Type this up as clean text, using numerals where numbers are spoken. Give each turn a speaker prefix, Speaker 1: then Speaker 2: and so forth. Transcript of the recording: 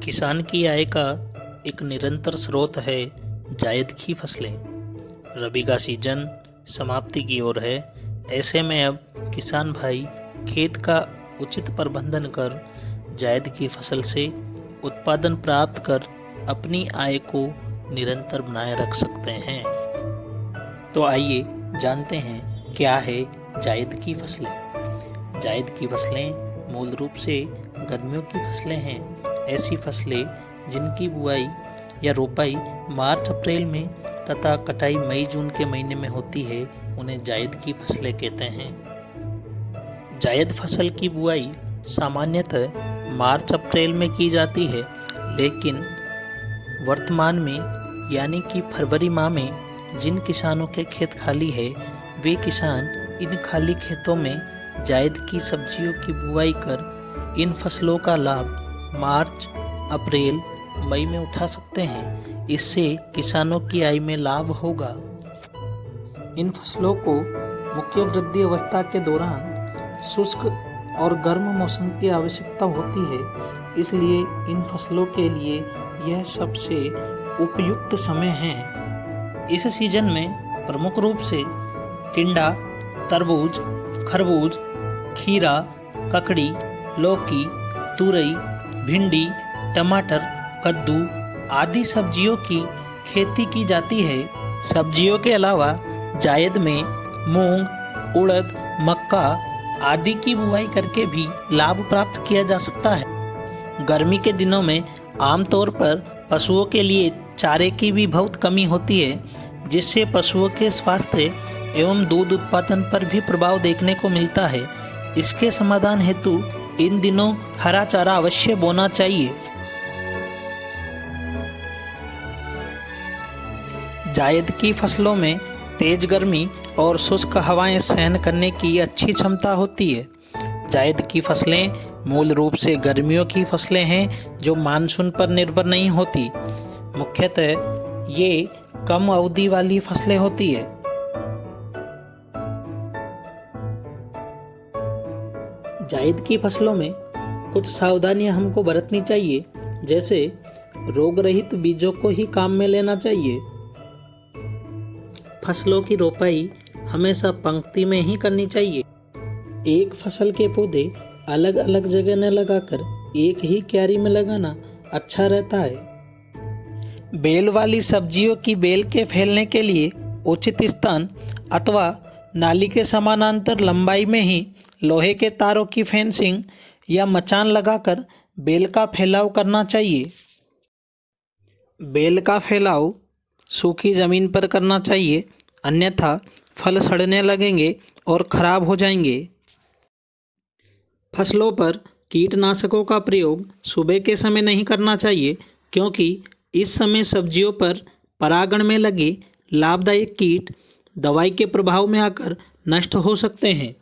Speaker 1: किसान की आय का एक निरंतर स्रोत है जायद की फसलें। रबी का सीजन समाप्ति की ओर है। ऐसे में अब किसान भाई खेत का उचित प्रबंधन कर जायद की फसल से उत्पादन प्राप्त कर अपनी आय को निरंतर बनाए रख सकते हैं। तो आइए जानते हैं क्या है जायद की फसलें। जायद की फसलें मूल रूप से गर्मियों की फसलें हैं। ऐसी फसलें जिनकी बुआई या रोपाई मार्च अप्रैल में तथा कटाई मई जून के महीने में होती है, उन्हें जायद की फसलें कहते हैं। जायद फसल की बुआई सामान्यतः मार्च अप्रैल में की जाती है, लेकिन वर्तमान में यानी कि फरवरी माह में जिन किसानों के खेत खाली है, वे किसान इन खाली खेतों में जायद की सब्जियों की बुआई कर इन फसलों का लाभ मार्च, अप्रैल, मई में उठा सकते हैं। इससे किसानों की आय में लाभ होगा। इन फसलों को मुख्य वृद्धि अवस्था के दौरान शुष्क और गर्म मौसम की आवश्यकता होती है, इसलिए इन फसलों के लिए यह सबसे उपयुक्त समय है। इस सीजन में प्रमुख रूप से टिंडा, तरबूज, खरबूज, खीरा, ककड़ी, लौकी, तुरई, भिंडी, टमाटर, कद्दू आदि सब्जियों की खेती की जाती है। सब्जियों के अलावा जायद में मूंग, उड़द, मक्का आदि की बुआई करके भी लाभ प्राप्त किया जा सकता है। गर्मी के दिनों में आमतौर पर पशुओं के लिए चारे की भी बहुत कमी होती है, जिससे पशुओं के स्वास्थ्य एवं दूध उत्पादन पर भी प्रभाव देखने को मिलता है। इसके समाधान हेतु इन दिनों हरा चारा अवश्य बोना चाहिए। जायद की फसलों में तेज गर्मी और शुष्क हवाएं सहन करने की अच्छी क्षमता होती है। जायद की फसलें मूल रूप से गर्मियों की फसलें हैं जो मानसून पर निर्भर नहीं होती। मुख्यतः ये कम अवधि वाली फसलें होती है। जायद की फसलों में कुछ सावधानियां हमको बरतनी चाहिए, जैसे रोग रहित बीजों को ही काम में लेना चाहिए। फसलों की रोपाई हमेशा पंक्ति में ही करनी चाहिए। एक फसल के पौधे अलग अलग जगह न लगाकर एक ही क्यारी में लगाना अच्छा रहता है। बेल वाली सब्जियों की बेल के फैलने के लिए उचित स्थान अथवा नाली के समानांतर लंबाई में ही लोहे के तारों की फेंसिंग या मचान लगाकर बेल का फैलाव करना चाहिए। बेल का फैलाव सूखी ज़मीन पर करना चाहिए, अन्यथा फल सड़ने लगेंगे और खराब हो जाएंगे। फसलों पर कीटनाशकों का प्रयोग सुबह के समय नहीं करना चाहिए, क्योंकि इस समय सब्जियों पर परागण में लगे लाभदायक कीट दवाई के प्रभाव में आकर नष्ट हो सकते हैं।